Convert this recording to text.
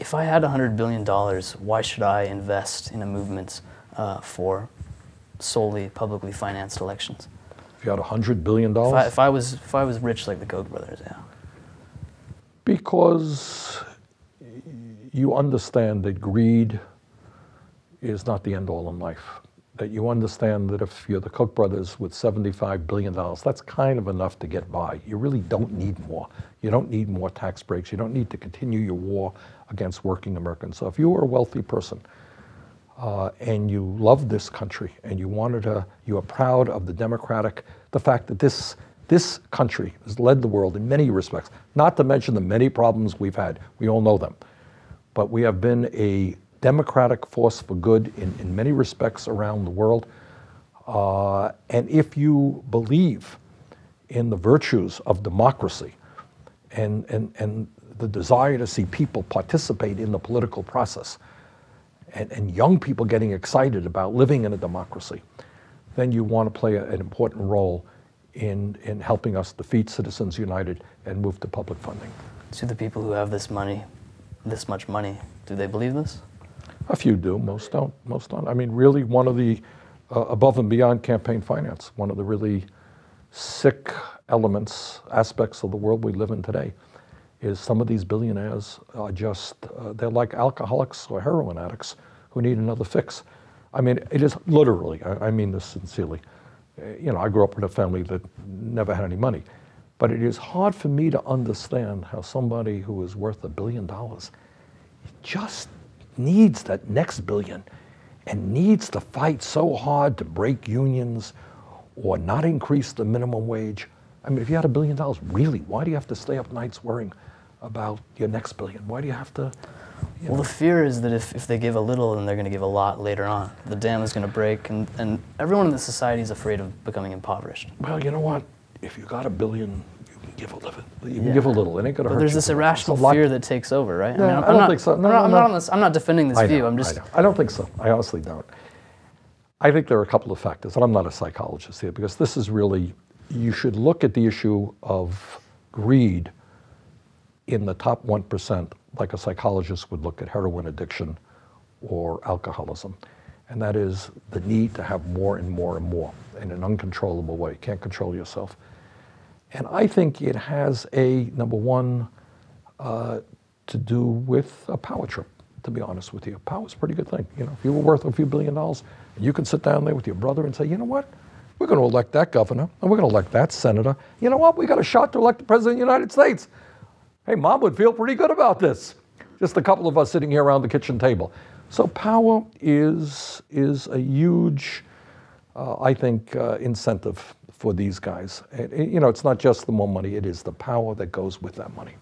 if I had $100 billion, why should I invest in a movement for solely publicly financed elections? If you had $100 billion? If I was rich like the Koch brothers, yeah. Because you understand that greed is not the end all in life. That you understand that if you're the Koch brothers with $75 billion, that's kind of enough to get by. You really don't need more. You don't need more tax breaks. You don't need to continue your war against working Americans. So if you were a wealthy person and you loved this country and you are proud of the fact that this country has led the world in many respects, not to mention the many problems we've had. We all know them. But we have been a democratic force for good in many respects around the world. And if you believe in the virtues of democracy and the desire to see people participate in the political process and young people getting excited about living in a democracy, then you want to play an important role in helping us defeat Citizens United and move to public funding. To the people who have this much money, do they believe this? A few do, most don't. I mean, really, one of the above and beyond campaign finance, one of the really sick aspects of the world we live in today, is some of these billionaires are they're like alcoholics or heroin addicts who need another fix. I mean, it is literally, I mean this sincerely. You know, I grew up in a family that never had any money, but it is hard for me to understand how somebody who is worth $1 billion just needs that next billion and needs to fight so hard to break unions or not increase the minimum wage. I mean, if you had $1 billion, really, why do you have to stay up nights worrying about your next billion? Why do you have to? Well, the fear is that if they give a little, then they're going to give a lot later on. The dam is going to break, and everyone in the society is afraid of becoming impoverished. Well, you know what? If you got $1 billion, you can give a little. You can give a little. It ain't going to hurt you. But there's this irrational fear that takes over, right? Yeah, I don't think so. I'm not defending this view. I don't think so. I honestly don't. I think there are a couple of factors, and I'm not a psychologist here, because this is really, you should look at the issue of greed in the top 1%, like a psychologist would look at heroin addiction or alcoholism. And that is the need to have more and more and more in an uncontrollable way. You can't control yourself. And I think it has number one, to do with a power trip, to be honest with you. Power's a pretty good thing. You know, if you were worth a few $1 billion, and you can sit down there with your brother and say, you know what? We're going to elect that governor, and we're going to elect that senator. You know what? We got a shot to elect the president of the United States. Hey, Mom would feel pretty good about this. Just a couple of us sitting here around the kitchen table. So power is a huge, I think, incentive for these guys. You know, it's not just the more money, it is the power that goes with that money.